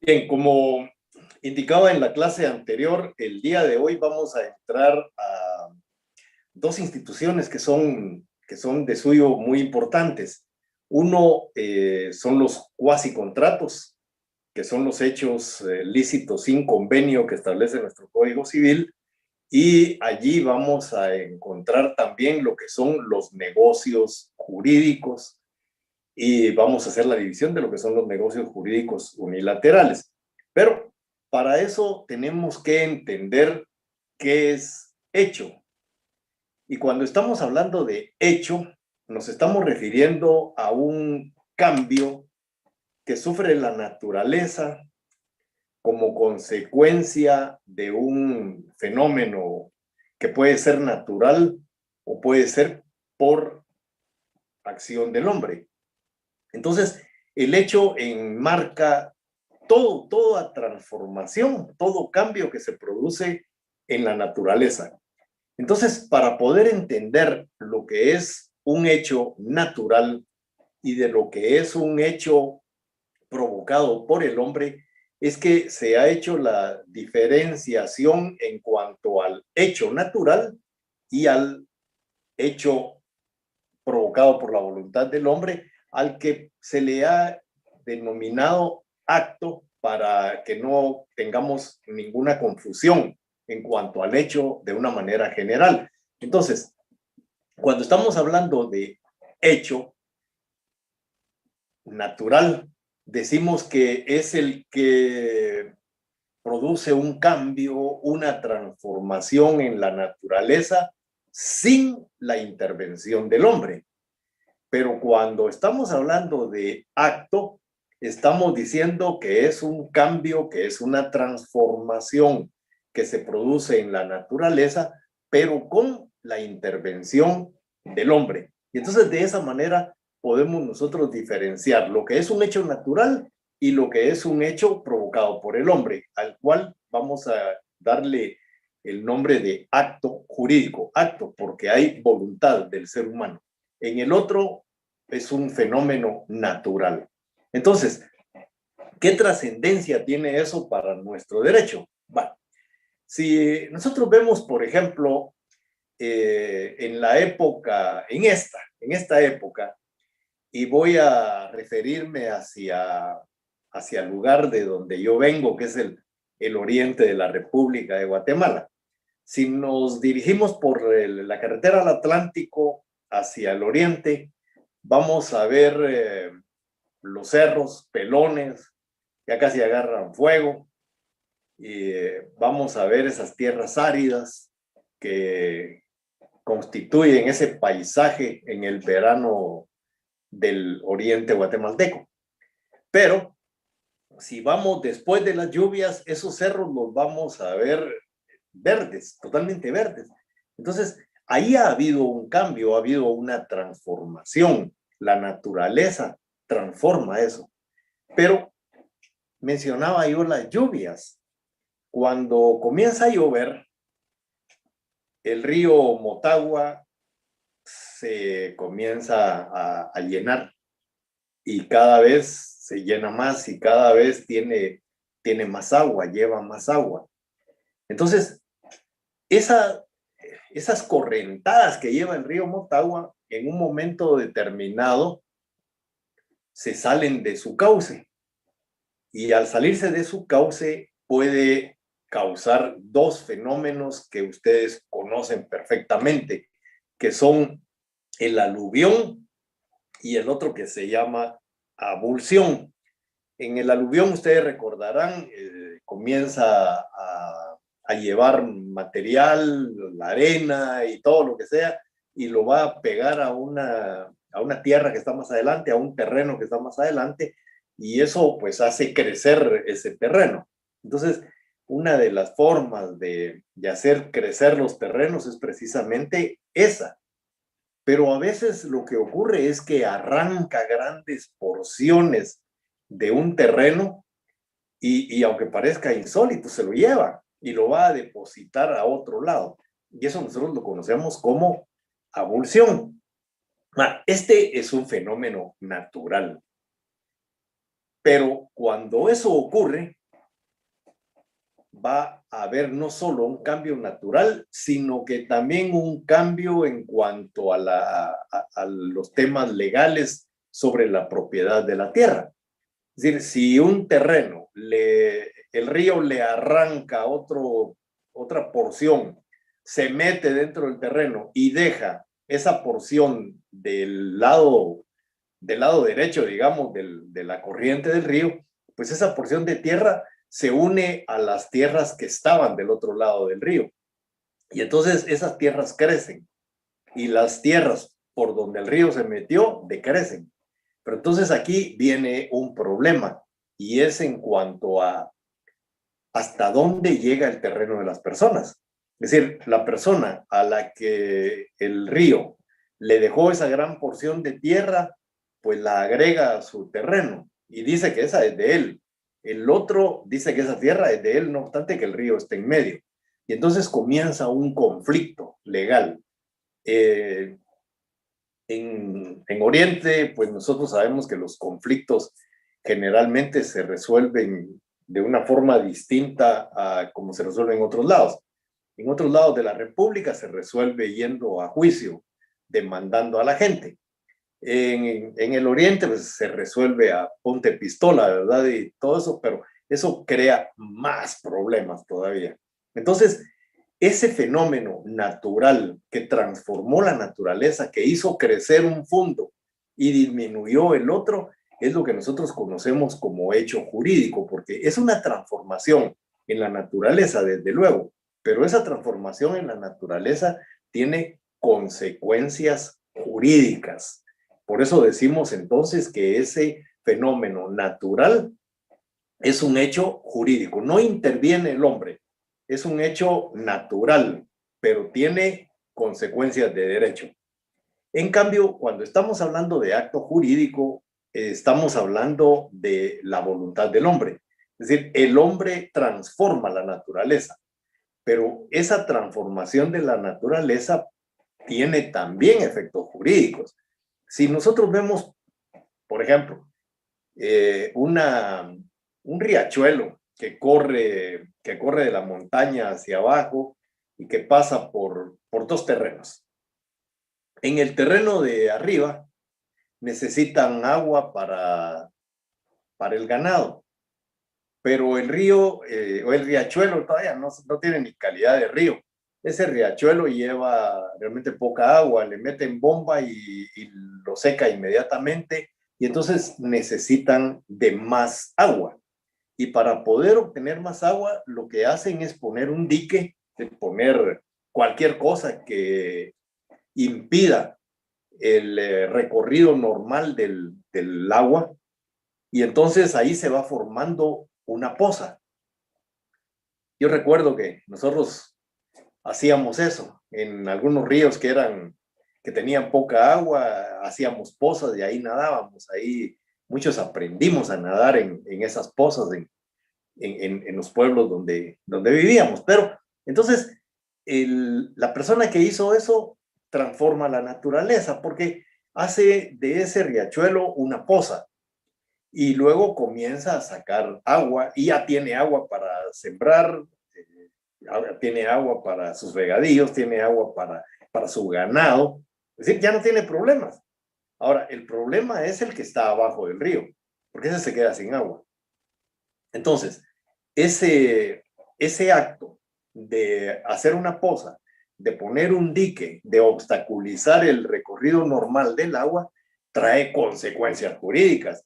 Bien, como indicaba en la clase anterior, el día de hoy vamos a entrar a dos instituciones que son de suyo muy importantes. Uno son los cuasi contratos, que son los hechos lícitos sin convenio que establece nuestro Código Civil, y allí vamos a encontrar también lo que son los negocios jurídicos, y vamos a hacer la división de lo que son los negocios jurídicos unilaterales. Pero para eso tenemos que entender qué es hecho. Y cuando estamos hablando de hecho, nos estamos refiriendo a un cambio que sufre la naturaleza como consecuencia de un fenómeno que puede ser natural o puede ser por acción del hombre. Entonces, el hecho enmarca toda transformación, todo cambio que se produce en la naturaleza. Entonces, para poder entender lo que es un hecho natural y de lo que es un hecho provocado por el hombre, es que se ha hecho la diferenciación en cuanto al hecho natural y al hecho provocado por la voluntad del hombre, al que se le ha denominado acto, para que no tengamos ninguna confusión en cuanto al hecho de una manera general. Entonces, cuando estamos hablando de hecho natural, decimos que es el que produce un cambio, una transformación en la naturaleza sin la intervención del hombre. Pero cuando estamos hablando de acto, estamos diciendo que es un cambio, que es una transformación que se produce en la naturaleza, pero con la intervención del hombre. Y entonces de esa manera podemos nosotros diferenciar lo que es un hecho natural y lo que es un hecho provocado por el hombre, al cual vamos a darle el nombre de acto jurídico. Acto porque hay voluntad del ser humano. En el otro es un fenómeno natural. Entonces, ¿qué trascendencia tiene eso para nuestro derecho? Bueno, si nosotros vemos, por ejemplo, en la época, en esta época, y voy a referirme hacia el lugar de donde yo vengo, que es el oriente de la República de Guatemala. Si nos dirigimos por la carretera al Atlántico hacia el oriente, vamos a ver los cerros pelones, ya casi agarran fuego, y vamos a ver esas tierras áridas que constituyen ese paisaje en el verano del oriente guatemalteco. Pero si vamos después de las lluvias, esos cerros los vamos a ver verdes, totalmente verdes. Entonces, ahí ha habido un cambio, ha habido una transformación. La naturaleza transforma eso. Pero mencionaba yo las lluvias. Cuando comienza a llover, el río Motagua se comienza a llenar, y cada vez se llena más y cada vez tiene más agua, lleva más agua. Entonces, esa, esas correntadas que lleva el río Motagua, en un momento determinado se salen de su cauce, y al salirse de su cauce puede causar dos fenómenos que ustedes conocen perfectamente, que son el aluvión y el otro que se llama abulsión. En el aluvión, ustedes recordarán, comienza a llevar material, la arena y todo lo que sea, y lo va a pegar a una tierra que está más adelante, a un terreno que está más adelante, y eso pues hace crecer ese terreno. Entonces, una de las formas de hacer crecer los terrenos es precisamente esa. Pero a veces lo que ocurre es que arranca grandes porciones de un terreno, y aunque parezca insólito, se lo lleva y lo va a depositar a otro lado. Y eso nosotros lo conocemos como abulsión. Este es un fenómeno natural. Pero cuando eso ocurre, va a haber no solo un cambio natural, sino que también un cambio en cuanto a los temas legales sobre la propiedad de la tierra. Es decir, si un terreno, el río le arranca otra porción, se mete dentro del terreno y deja esa porción del lado derecho, digamos, de la corriente del río, pues esa porción de tierra se une a las tierras que estaban del otro lado del río. Y entonces esas tierras crecen y las tierras por donde el río se metió decrecen. Pero entonces aquí viene un problema y es en cuanto a hasta dónde llega el terreno de las personas. Es decir, la persona a la que el río le dejó esa gran porción de tierra, pues la agrega a su terreno y dice que esa es de él. El otro dice que esa tierra es de él, no obstante que el río esté en medio. Y entonces comienza un conflicto legal. En Oriente, pues nosotros sabemos que los conflictos generalmente se resuelven de una forma distinta a como se resuelve en otros lados. En otros lados de la República se resuelve yendo a juicio, demandando a la gente. En el Oriente pues, se resuelve a ponte pistola, ¿verdad? Y todo eso, pero eso crea más problemas todavía. Entonces, ese fenómeno natural que transformó la naturaleza, que hizo crecer un fondo y disminuyó el otro, es lo que nosotros conocemos como hecho jurídico, porque es una transformación en la naturaleza, desde luego, pero esa transformación en la naturaleza tiene consecuencias jurídicas. Por eso decimos entonces que ese fenómeno natural es un hecho jurídico, no interviene el hombre, es un hecho natural, pero tiene consecuencias de derecho. En cambio, cuando estamos hablando de acto jurídico, estamos hablando de la voluntad del hombre. Es decir, el hombre transforma la naturaleza, pero esa transformación de la naturaleza tiene también efectos jurídicos. Si nosotros vemos, por ejemplo, un riachuelo que corre de la montaña hacia abajo y que pasa por dos terrenos. En el terreno de arriba necesitan agua para el ganado, pero el río o el riachuelo todavía no tiene ni calidad de río. Ese riachuelo lleva realmente poca agua, le meten bomba y lo seca inmediatamente y entonces necesitan de más agua. Y para poder obtener más agua, lo que hacen es poner un dique, poner cualquier cosa que impida el recorrido normal del agua y entonces ahí se va formando una poza. Yo recuerdo que nosotros hacíamos eso en algunos ríos que tenían poca agua, hacíamos pozas y ahí nadábamos, ahí muchos aprendimos a nadar en esas pozas, en los pueblos donde vivíamos. Pero entonces, la persona que hizo eso transforma la naturaleza porque hace de ese riachuelo una poza y luego comienza a sacar agua y ya tiene agua para sembrar, tiene agua para sus regadíos, tiene agua para su ganado. Es decir, ya no tiene problemas. Ahora, el problema es el que está abajo del río, porque ese se queda sin agua. Entonces, ese acto de hacer una poza, de poner un dique, de obstaculizar el recorrido normal del agua, trae consecuencias jurídicas,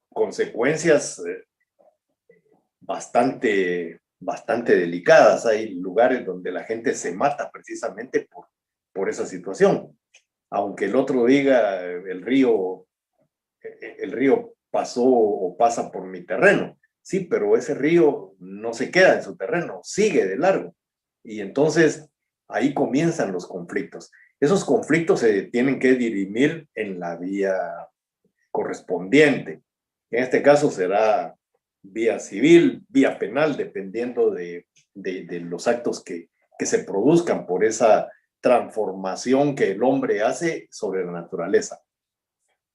consecuencias bastante delicadas. Hay lugares donde la gente se mata precisamente por esa situación. Aunque el otro diga el río pasó o pasa por mi terreno. Sí, pero ese río no se queda en su terreno, sigue de largo. Y entonces ahí comienzan los conflictos. Esos conflictos se tienen que dirimir en la vía correspondiente. En este caso será vía civil, vía penal, dependiendo de los actos que se produzcan por esa transformación que el hombre hace sobre la naturaleza.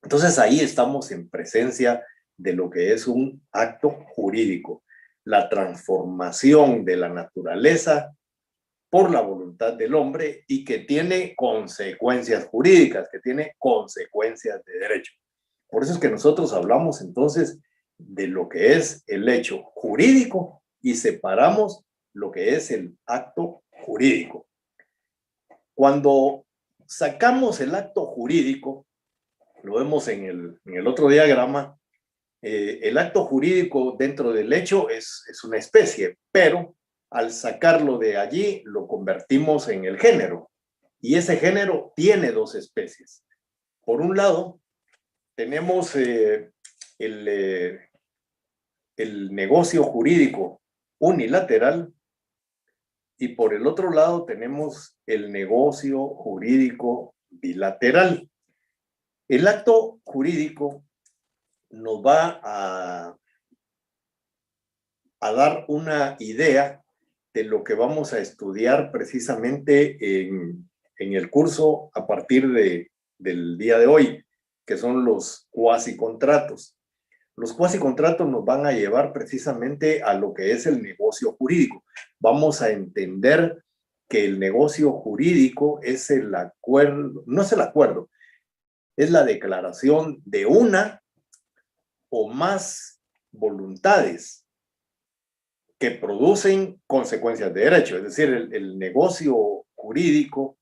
Entonces ahí estamos en presencia de lo que es un acto jurídico, la transformación de la naturaleza por la voluntad del hombre y que tiene consecuencias jurídicas, que tiene consecuencias de derecho. Por eso es que nosotros hablamos entonces de lo que es el hecho jurídico y separamos lo que es el acto jurídico. Cuando sacamos el acto jurídico, lo vemos en el otro diagrama, el acto jurídico dentro del hecho es una especie, pero al sacarlo de allí lo convertimos en el género. Y ese género tiene dos especies. Por un lado, tenemos el negocio jurídico unilateral y por el otro lado tenemos el negocio jurídico bilateral. El acto jurídico nos va a dar una idea de lo que vamos a estudiar precisamente en el curso a partir del día de hoy, que son los cuasicontratos. Los cuasicontratos nos van a llevar precisamente a lo que es el negocio jurídico. Vamos a entender que el negocio jurídico es el acuerdo, no es el acuerdo, es la declaración de una o más voluntades que producen consecuencias de derecho. Es decir, el negocio jurídico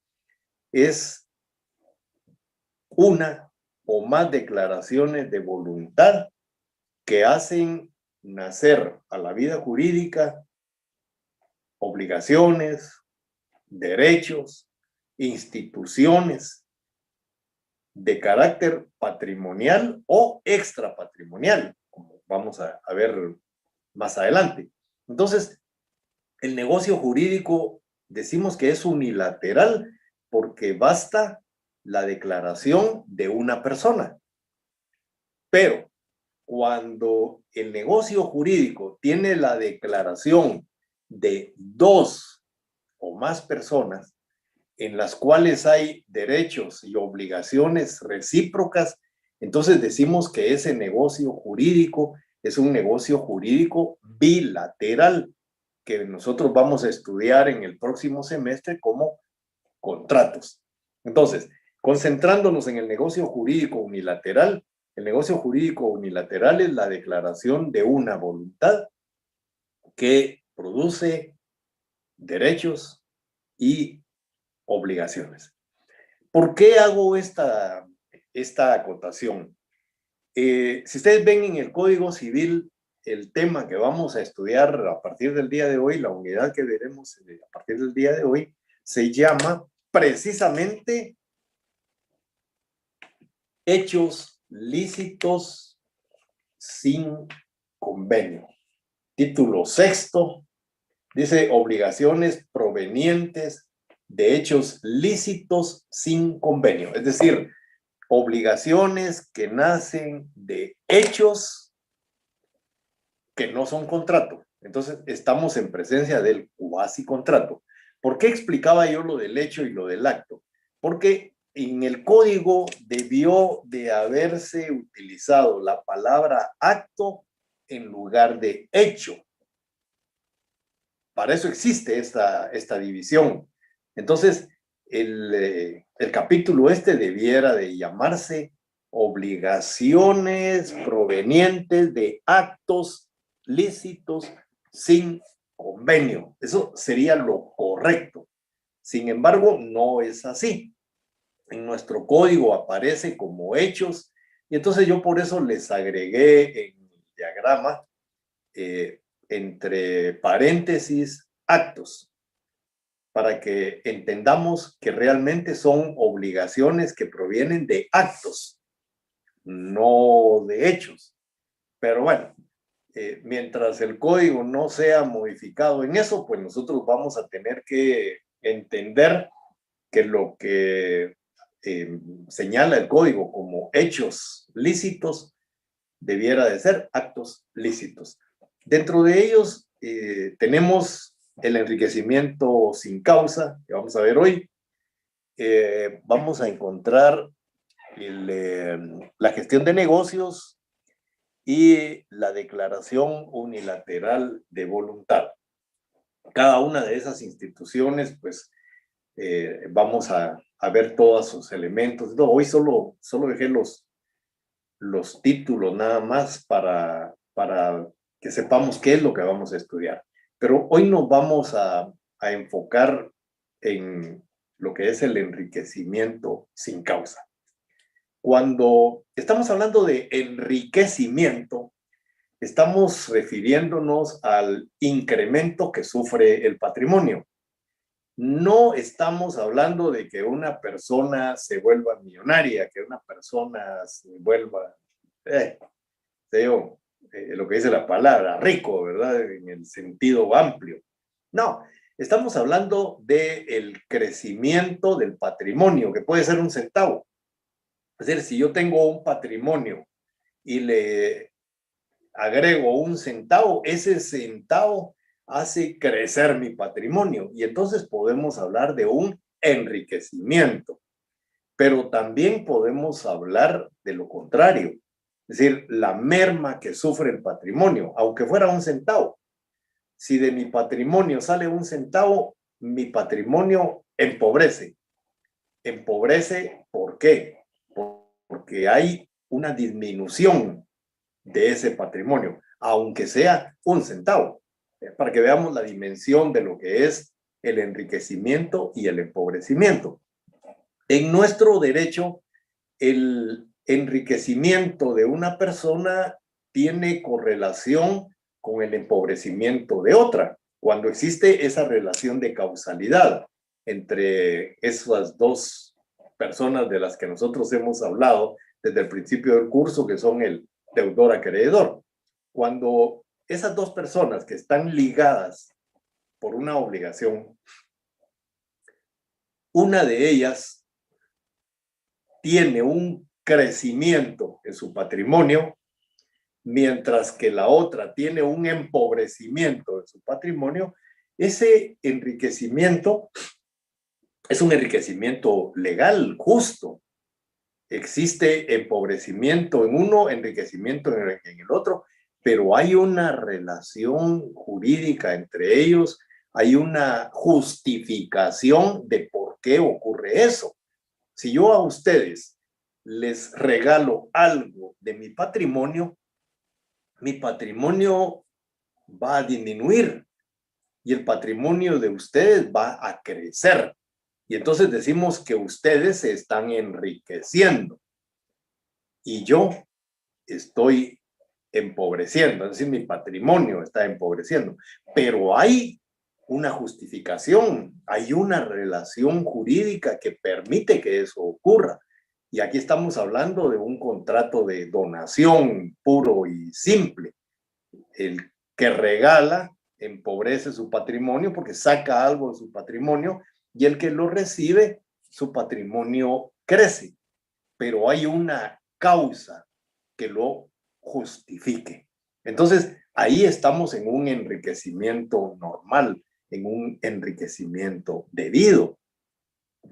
es una o más declaraciones de voluntad que hacen nacer a la vida jurídica obligaciones, derechos, instituciones de carácter patrimonial o extrapatrimonial, como vamos a ver más adelante. Entonces, el negocio jurídico decimos que es unilateral porque basta la declaración de una persona. Pero cuando el negocio jurídico tiene la declaración de dos o más personas en las cuales hay derechos y obligaciones recíprocas, entonces decimos que ese negocio jurídico es un negocio jurídico bilateral que nosotros vamos a estudiar en el próximo semestre como contratos. Entonces, concentrándonos en el negocio jurídico unilateral, el negocio jurídico unilateral es la declaración de una voluntad que produce derechos y obligaciones. ¿Por qué hago esta acotación? Si ustedes ven en el Código Civil, el tema que vamos a estudiar a partir del día de hoy, la unidad que veremos a partir del día de hoy, se llama precisamente hechos lícitos sin convenio. Título sexto dice obligaciones provenientes de hechos lícitos sin convenio, es decir, obligaciones que nacen de hechos que no son contrato. Entonces, estamos en presencia del cuasi contrato. ¿Por qué explicaba yo lo del hecho y lo del acto? Porque en el código debió de haberse utilizado la palabra acto en lugar de hecho. Para eso existe esta división. Entonces, el capítulo debiera de llamarse obligaciones provenientes de actos lícitos sin convenio. Eso sería lo correcto. Sin embargo, no es así. En nuestro código aparece como hechos y entonces yo por eso les agregué en el diagrama entre paréntesis actos, para que entendamos que realmente son obligaciones que provienen de actos, no de hechos. Pero bueno, mientras el código no sea modificado en eso, pues nosotros vamos a tener que entender que lo que señala el código como hechos lícitos debiera de ser actos lícitos. Dentro de ellos tenemos el enriquecimiento sin causa, que vamos a ver hoy. Vamos a encontrar la gestión de negocios y la declaración unilateral de voluntad. Cada una de esas instituciones, pues, vamos a ver todos sus elementos. No, hoy solo dejé los títulos nada más para que sepamos qué es lo que vamos a estudiar. Pero hoy nos vamos a enfocar en lo que es el enriquecimiento sin causa. Cuando estamos hablando de enriquecimiento, estamos refiriéndonos al incremento que sufre el patrimonio. No estamos hablando de que una persona se vuelva millonaria, que una persona se vuelva, lo que dice la palabra, rico, ¿verdad? En el sentido amplio. No, estamos hablando del crecimiento del patrimonio, que puede ser un centavo. Es decir, si yo tengo un patrimonio y le agrego un centavo, ese centavo hace crecer mi patrimonio y entonces podemos hablar de un enriquecimiento, pero también podemos hablar de lo contrario, es decir, la merma que sufre el patrimonio, aunque fuera un centavo. Si de mi patrimonio sale un centavo, mi patrimonio empobrece. Empobrece, ¿por qué? Porque hay una disminución de ese patrimonio, aunque sea un centavo, para que veamos la dimensión de lo que es el enriquecimiento y el empobrecimiento. En nuestro derecho, el enriquecimiento de una persona tiene correlación con el empobrecimiento de otra, cuando existe esa relación de causalidad entre esas dos personas de las que nosotros hemos hablado desde el principio del curso, que son el deudor acreedor. Cuando esas dos personas que están ligadas por una obligación, una de ellas tiene un crecimiento en su patrimonio, mientras que la otra tiene un empobrecimiento de su patrimonio, ese enriquecimiento es un enriquecimiento legal, justo. Existe empobrecimiento en uno, enriquecimiento en el otro, pero hay una relación jurídica entre ellos, hay una justificación de por qué ocurre eso. Si yo a ustedes les regalo algo de mi patrimonio va a disminuir y el patrimonio de ustedes va a crecer. Y entonces decimos que ustedes se están enriqueciendo y yo estoy empobreciendo, es decir, mi patrimonio está empobreciendo. Pero hay una justificación, hay una relación jurídica que permite que eso ocurra. Y aquí estamos hablando de un contrato de donación puro y simple. El que regala empobrece su patrimonio porque saca algo de su patrimonio y el que lo recibe, su patrimonio crece. Pero hay una causa que lo justifique. Entonces, ahí estamos en un enriquecimiento normal, en un enriquecimiento debido.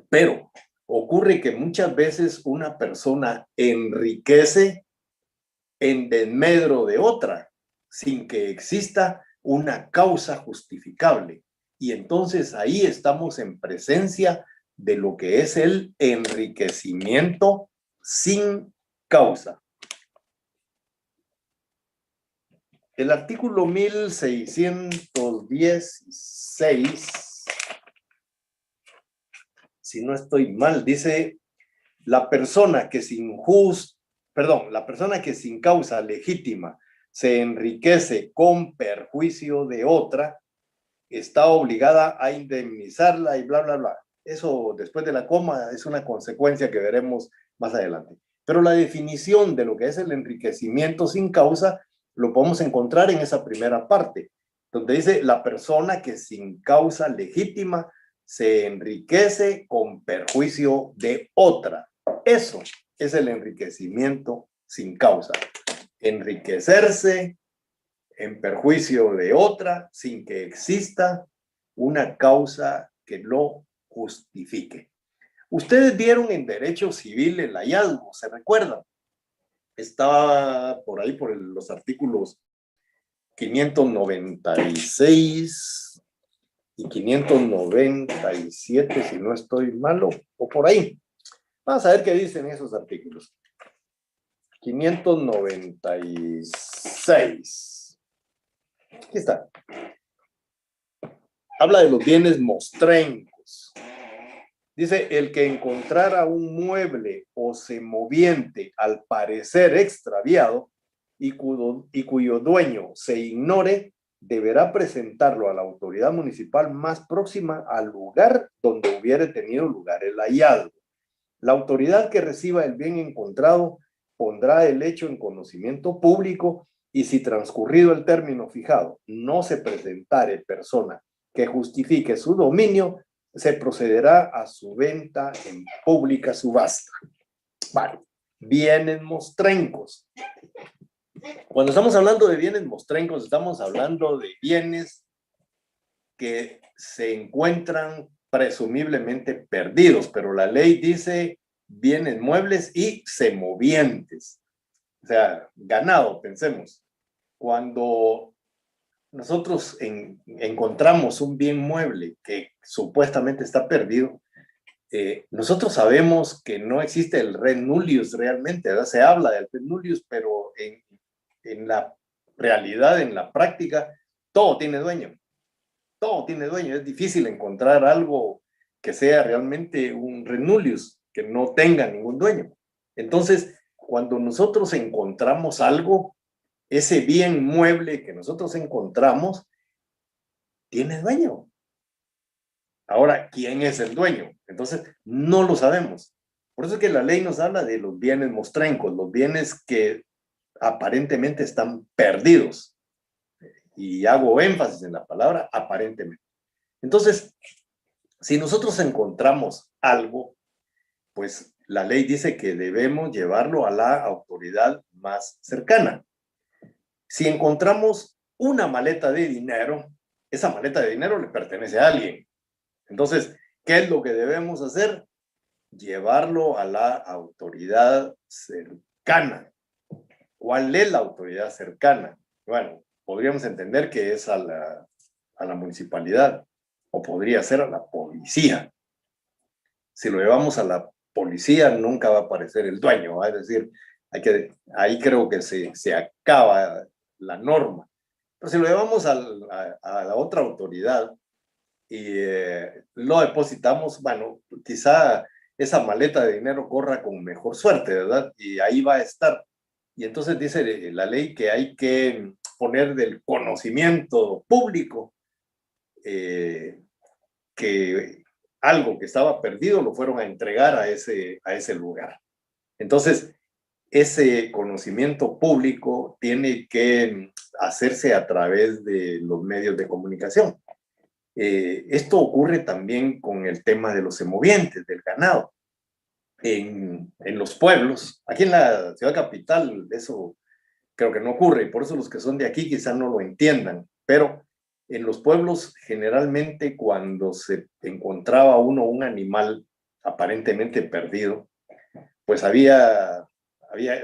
Pero ocurre que muchas veces una persona enriquece en desmedro de otra, sin que exista una causa justificable. Y entonces ahí estamos en presencia de lo que es el enriquecimiento sin causa. El artículo 1616, si no estoy mal, dice la persona que sin causa legítima se enriquece con perjuicio de otra, está obligada a indemnizarla y bla, bla, bla. Eso después de la coma es una consecuencia que veremos más adelante. Pero la definición de lo que es el enriquecimiento sin causa lo podemos encontrar en esa primera parte, donde dice la persona que sin causa legítima se enriquece con perjuicio de otra. Eso es el enriquecimiento sin causa. Enriquecerse en perjuicio de otra sin que exista una causa que lo justifique. Ustedes vieron en derecho civil el hallazgo, ¿se recuerdan? Está por ahí, por los artículos 596 y 597, si no estoy malo, o por ahí. Vamos a ver qué dicen esos artículos. 596. Aquí está. Habla de los bienes mostrencos. Dice, el que encontrara un mueble o semoviente al parecer extraviado y cuyo dueño se ignore, deberá presentarlo a la autoridad municipal más próxima al lugar donde hubiere tenido lugar el hallazgo. La autoridad que reciba el bien encontrado pondrá el hecho en conocimiento público y si transcurrido el término fijado no se presentare persona que justifique su dominio, se procederá a su venta en pública subasta. Vale, bienes mostrencos. Cuando estamos hablando de bienes mostrencos, estamos hablando de bienes que se encuentran presumiblemente perdidos, pero la ley dice bienes muebles y semovientes. O sea, ganado, pensemos. Cuando nosotros encontramos un bien mueble que supuestamente está perdido, nosotros sabemos que no existe el res nullius realmente, ¿verdad? Se habla del res nullius, pero en la realidad, en la práctica, todo tiene dueño. Todo tiene dueño. Es difícil encontrar algo que sea realmente un res nullius, que no tenga ningún dueño. Entonces, cuando nosotros encontramos algo, ese bien mueble que nosotros encontramos tiene dueño. Ahora, ¿quién es el dueño? Entonces, no lo sabemos. Por eso es que la ley nos habla de los bienes mostrencos, los bienes que aparentemente están perdidos. Y hago énfasis en la palabra aparentemente. Entonces, si nosotros encontramos algo, pues la ley dice que debemos llevarlo a la autoridad más cercana. Si encontramos una maleta de dinero, esa maleta de dinero le pertenece a alguien. Entonces, ¿qué es lo que debemos hacer? Llevarlo a la autoridad cercana. ¿Cuál es la autoridad cercana? Bueno, podríamos entender que es a la municipalidad o podría ser a la policía. Si lo llevamos a la policía, nunca va a aparecer el dueño, ¿va? Es decir, ahí creo que se acaba la norma. Pero si lo llevamos a la otra autoridad y lo depositamos, bueno, quizá esa maleta de dinero corra con mejor suerte, ¿verdad? Y ahí va a estar. Y entonces dice la ley que hay que poner del conocimiento público que algo que estaba perdido lo fueron a entregar a ese lugar. Entonces, ese conocimiento público tiene que hacerse a través de los medios de comunicación. Esto ocurre también con el tema de los semovientes, del ganado. En los pueblos, aquí en la ciudad capital, eso creo que no ocurre, y por eso los que son de aquí quizás no lo entiendan, pero en los pueblos generalmente cuando se encontraba uno un animal aparentemente perdido, pues había,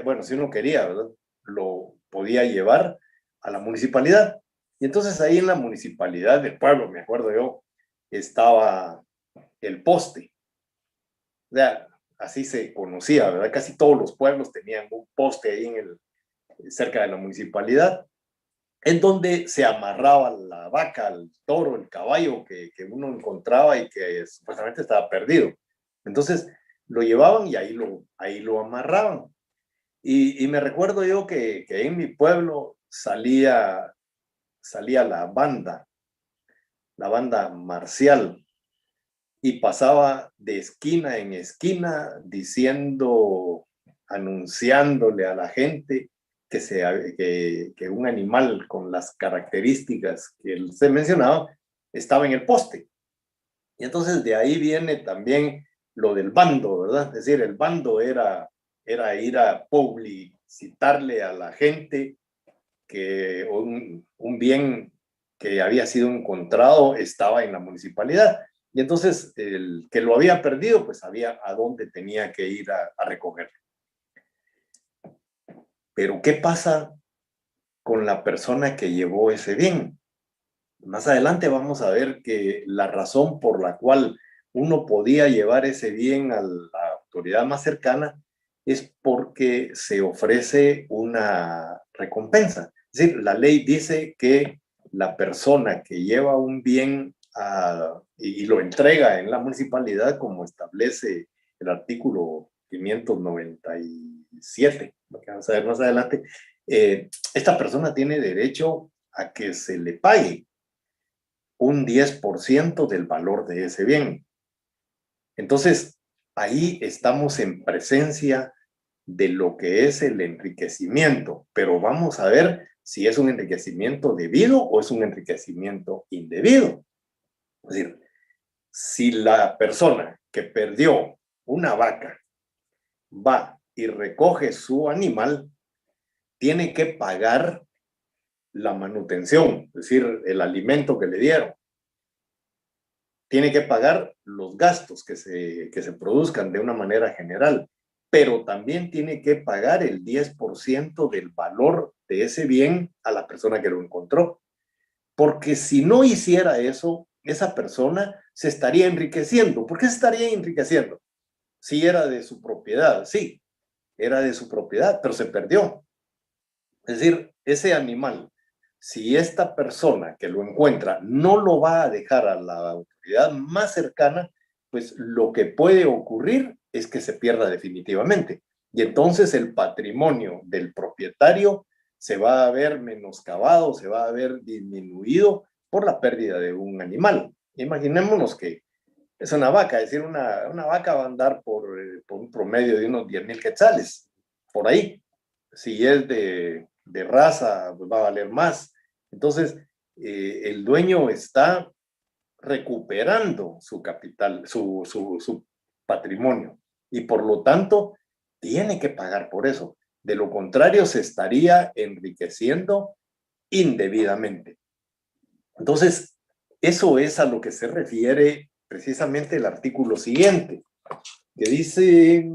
bueno, si uno quería, ¿verdad? Lo podía llevar a la municipalidad. Y entonces ahí en la municipalidad del pueblo, me acuerdo yo, estaba el poste. O sea, así se conocía, ¿verdad? Casi todos los pueblos tenían un poste ahí cerca de la municipalidad, en donde se amarraba la vaca, el toro, el caballo que uno encontraba y que supuestamente estaba perdido. Entonces lo llevaban y ahí lo amarraban. Y me recuerdo yo que en mi pueblo salía la banda marcial, y pasaba de esquina en esquina diciendo, anunciándole a la gente que un animal con las características que él se mencionaba estaba en el poste. Y entonces de ahí viene también lo del bando, ¿verdad? Es decir, el bando era ir a publicitarle a la gente que un bien que había sido encontrado estaba en la municipalidad. Y entonces el que lo había perdido, pues sabía a dónde tenía que ir a recogerlo. Pero ¿qué pasa con la persona que llevó ese bien? Más adelante vamos a ver que la razón por la cual uno podía llevar ese bien a la autoridad más cercana es porque se ofrece una recompensa. Es decir, la ley dice que la persona que lleva un bien y lo entrega en la municipalidad, como establece el artículo 597, lo que vamos a ver más adelante, esta persona tiene derecho a que se le pague un 10% del valor de ese bien. Entonces, ahí estamos en presencia de lo que es el enriquecimiento, pero vamos a ver si es un enriquecimiento debido o es un enriquecimiento indebido. Es decir, si la persona que perdió una vaca va y recoge su animal, tiene que pagar la manutención, es decir, el alimento que le dieron. Tiene que pagar los gastos que se produzcan de una manera general, pero también tiene que pagar el 10% del valor de ese bien a la persona que lo encontró. Porque si no hiciera eso, esa persona se estaría enriqueciendo. ¿Por qué se estaría enriqueciendo? Si era de su propiedad, sí, era de su propiedad, pero se perdió. Es decir, ese animal, si esta persona que lo encuentra no lo va a dejar a la autoridad más cercana, pues lo que puede ocurrir es que se pierda definitivamente. Y entonces el patrimonio del propietario se va a ver menoscabado, se va a ver disminuido por la pérdida de un animal. Imaginémonos que es una vaca, es decir, una vaca va a andar por un promedio de unos 10,000 quetzales, por ahí. Si es de raza, pues va a valer más. Entonces, el dueño está recuperando su capital, su patrimonio, y por lo tanto tiene que pagar por eso. De lo contrario, se estaría enriqueciendo indebidamente. Entonces, eso es a lo que se refiere precisamente el artículo siguiente, que dice: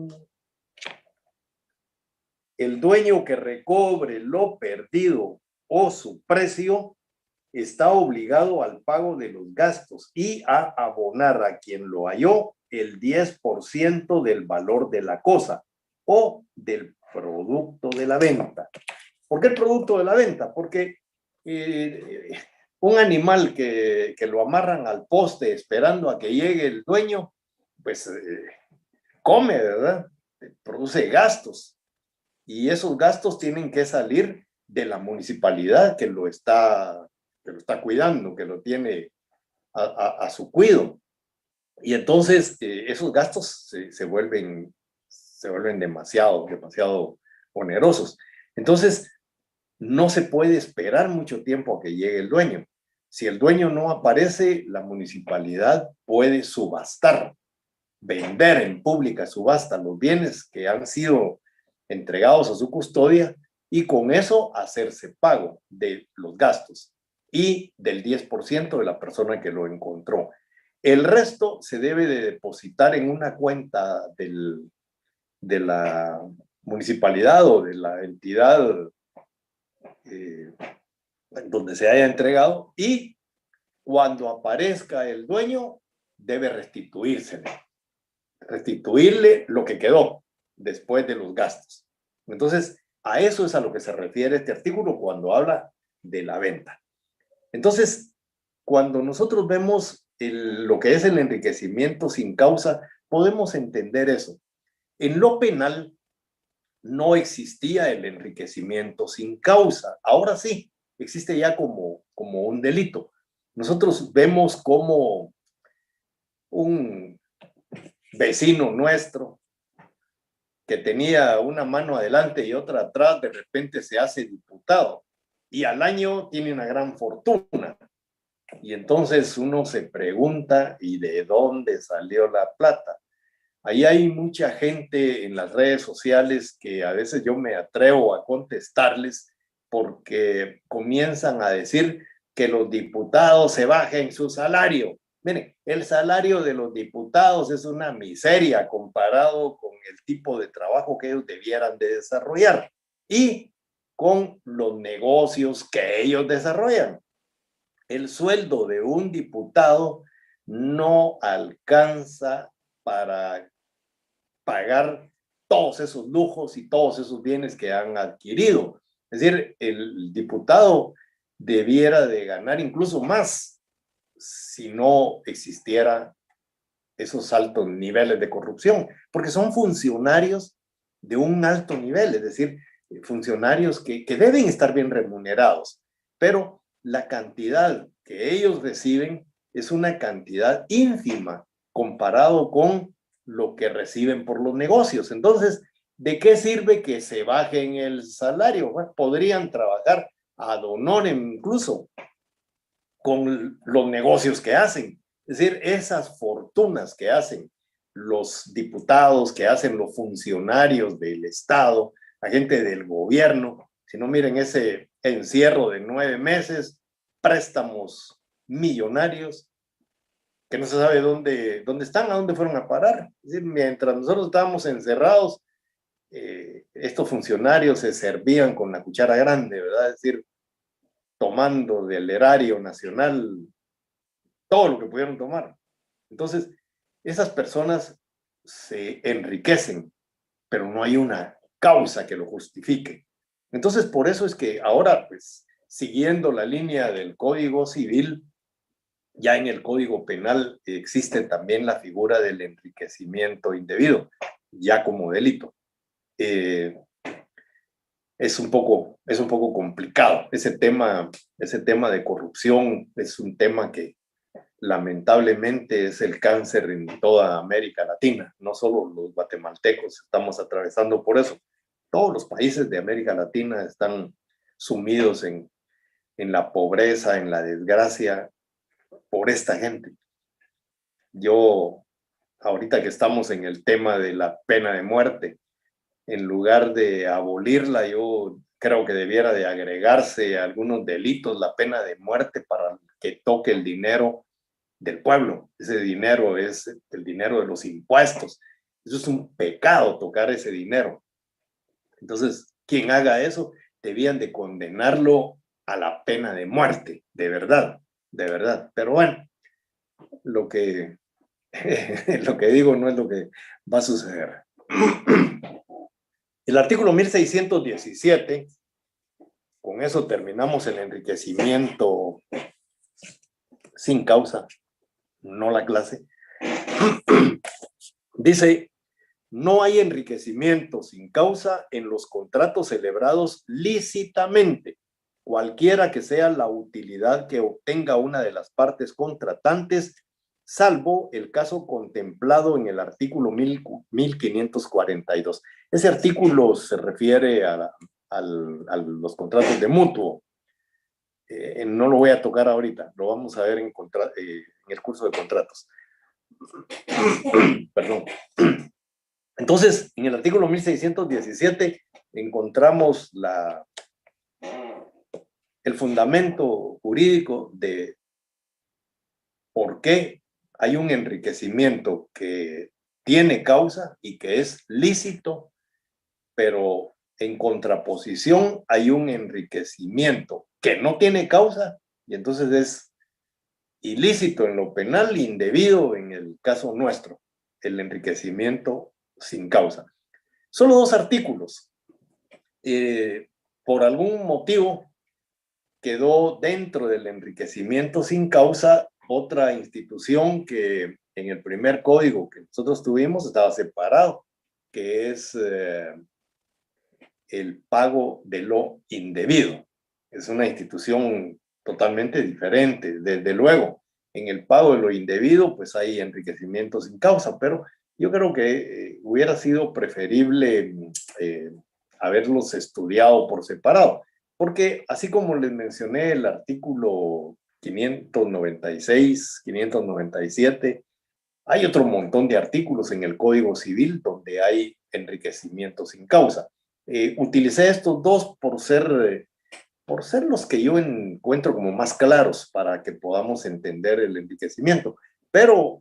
el dueño que recobre lo perdido o su precio está obligado al pago de los gastos y a abonar a quien lo halló el 10% del valor de la cosa o del producto de la venta. ¿Por qué el producto de la venta? Porque un animal que lo amarran al poste esperando a que llegue el dueño, pues come, ¿verdad? Produce gastos, y esos gastos tienen que salir de la municipalidad que lo está cuidando, que lo tiene a su cuido. Y entonces esos gastos se vuelven demasiado onerosos. Entonces, no se puede esperar mucho tiempo a que llegue el dueño. Si el dueño no aparece, la municipalidad puede subastar, vender en pública subasta los bienes que han sido entregados a su custodia, y con eso hacerse pago de los gastos y del 10% de la persona que lo encontró. El resto se debe de depositar en una cuenta de la municipalidad o de la entidad eh, donde se haya entregado, y cuando aparezca el dueño debe restituirle lo que quedó después de los gastos. Entonces, a eso es a lo que se refiere este artículo cuando habla de la venta. Entonces, cuando nosotros vemos lo que es el enriquecimiento sin causa, podemos entender eso. En lo penal no existía el enriquecimiento sin causa. Ahora sí, existe ya como un delito. Nosotros vemos como un vecino nuestro que tenía una mano adelante y otra atrás, de repente se hace diputado y al año tiene una gran fortuna. Y entonces uno se pregunta, ¿y de dónde salió la plata? Ahí hay mucha gente en las redes sociales que a veces yo me atrevo a contestarles porque comienzan a decir que los diputados se bajen su salario. Miren, el salario de los diputados es una miseria comparado con el tipo de trabajo que ellos debieran de desarrollar. Y con los negocios que ellos desarrollan. El sueldo de un diputado no alcanza para pagar todos esos lujos y todos esos bienes que han adquirido. Es decir, el diputado debiera de ganar incluso más si no existiera esos altos niveles de corrupción, porque son funcionarios de un alto nivel, es decir, funcionarios que deben estar bien remunerados, pero la cantidad que ellos reciben es una cantidad ínfima comparado con lo que reciben por los negocios. Entonces, ¿de qué sirve que se bajen el salario? Bueno, podrían trabajar ad honorem incluso con los negocios que hacen. Es decir, esas fortunas que hacen los diputados, que hacen los funcionarios del Estado, la gente del gobierno, si no miren ese encierro de 9 meses, préstamos millonarios que no se sabe dónde están, a dónde fueron a parar. Es decir, mientras nosotros estábamos encerrados, estos funcionarios se servían con la cuchara grande, ¿verdad? Es decir, tomando del erario nacional todo lo que pudieron tomar. Entonces, esas personas se enriquecen, pero no hay una causa que lo justifique. Entonces, por eso es que ahora, pues, siguiendo la línea del Código Civil, ya en el Código Penal existe también la figura del enriquecimiento indebido, ya como delito. Es un poco complicado. Ese tema de corrupción es un tema que lamentablemente es el cáncer en toda América Latina. No solo los guatemaltecos estamos atravesando por eso. Todos los países de América Latina están sumidos en la pobreza, en la desgracia por esta gente. Yo, ahorita que estamos en el tema de la pena de muerte, en lugar de abolirla, yo creo que debiera de agregarse a algunos delitos la pena de muerte para que toque el dinero del pueblo. Ese dinero es el dinero de los impuestos. Eso es un pecado, tocar ese dinero. Entonces, quien haga eso, debían de condenarlo a la pena de muerte, de verdad, de verdad. Pero bueno, lo que, lo que digo no es lo que va a suceder. El artículo 1617, con eso terminamos el enriquecimiento sin causa, no la clase. Dice, no hay enriquecimiento sin causa en los contratos celebrados lícitamente, cualquiera que sea la utilidad que obtenga una de las partes contratantes, salvo el caso contemplado en el artículo 1542. Ese artículo se refiere a los contratos de mutuo. No lo voy a tocar ahorita, lo vamos a ver en el curso de contratos. Perdón. Entonces, en el artículo 1617 encontramos el fundamento jurídico de por qué hay un enriquecimiento que tiene causa y que es lícito, pero en contraposición hay un enriquecimiento que no tiene causa y entonces es ilícito en lo penal, indebido en el caso nuestro, el enriquecimiento sin causa. Solo 2 artículos. Por algún motivo quedó dentro del enriquecimiento sin causa otra institución que en el primer código que nosotros tuvimos estaba separado, que es el pago de lo indebido. Es una institución totalmente diferente. Desde luego, en el pago de lo indebido, pues hay enriquecimiento sin causa, pero yo creo que hubiera sido preferible haberlos estudiado por separado, porque así como les mencioné el artículo 596, 597, hay otro montón de artículos en el Código Civil donde hay enriquecimiento sin causa. Utilicé estos 2 por ser los que yo encuentro como más claros para que podamos entender el enriquecimiento. Pero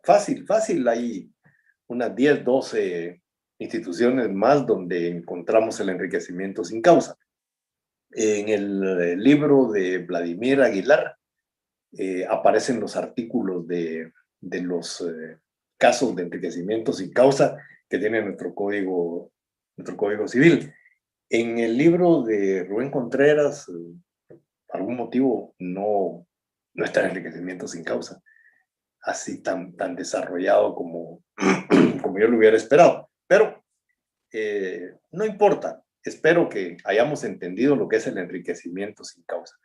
fácil, hay unas 10, 12 instituciones más donde encontramos el enriquecimiento sin causa. En el libro de Vladimir Aguilar aparecen los artículos de los casos de enriquecimiento sin causa que tiene nuestro código civil. En el libro de Rubén Contreras, por algún motivo, no está el enriquecimiento sin causa, así tan desarrollado como, como yo lo hubiera esperado. Pero no importa, espero que hayamos entendido lo que es el enriquecimiento sin causa.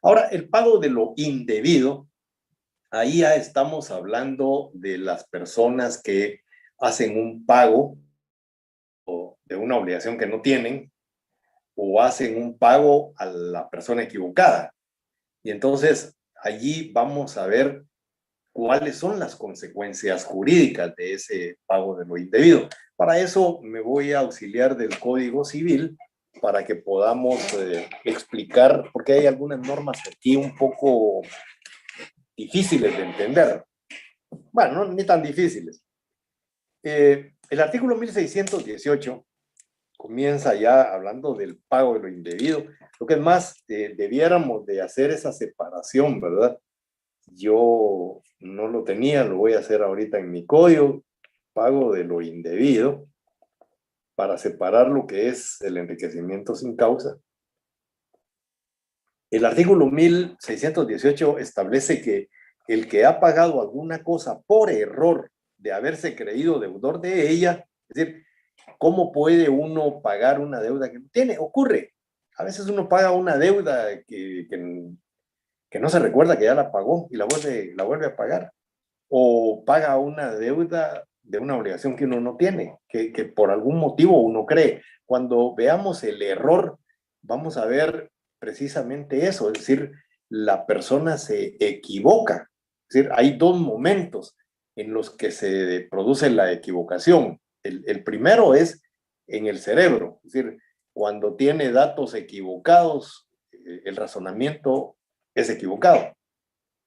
Ahora, el pago de lo indebido, ahí ya estamos hablando de las personas que hacen un pago de una obligación que no tienen o hacen un pago a la persona equivocada. Y entonces allí vamos a ver cuáles son las consecuencias jurídicas de ese pago de lo indebido. Para eso me voy a auxiliar del Código Civil para que podamos explicar, porque hay algunas normas aquí un poco difíciles de entender. Bueno, no, ni tan difíciles. El artículo 1618 comienza ya hablando del pago de lo indebido. Lo que es más, debiéramos de hacer esa separación, ¿verdad? Yo no lo tenía, lo voy a hacer ahorita en mi código, pago de lo indebido, para separar lo que es el enriquecimiento sin causa. El artículo 1618 establece que el que ha pagado alguna cosa por error de haberse creído deudor de ella, es decir, ¿cómo puede uno pagar una deuda que no tiene? Ocurre. A veces uno paga una deuda que no se recuerda que ya la pagó y la vuelve a pagar. O paga una deuda de una obligación que uno no tiene, que por algún motivo uno cree. Cuando veamos el error, vamos a ver precisamente eso, es decir, la persona se equivoca. Es decir, hay dos momentos en los que se produce la equivocación. El primero es en el cerebro, es decir, cuando tiene datos equivocados, el razonamiento es equivocado.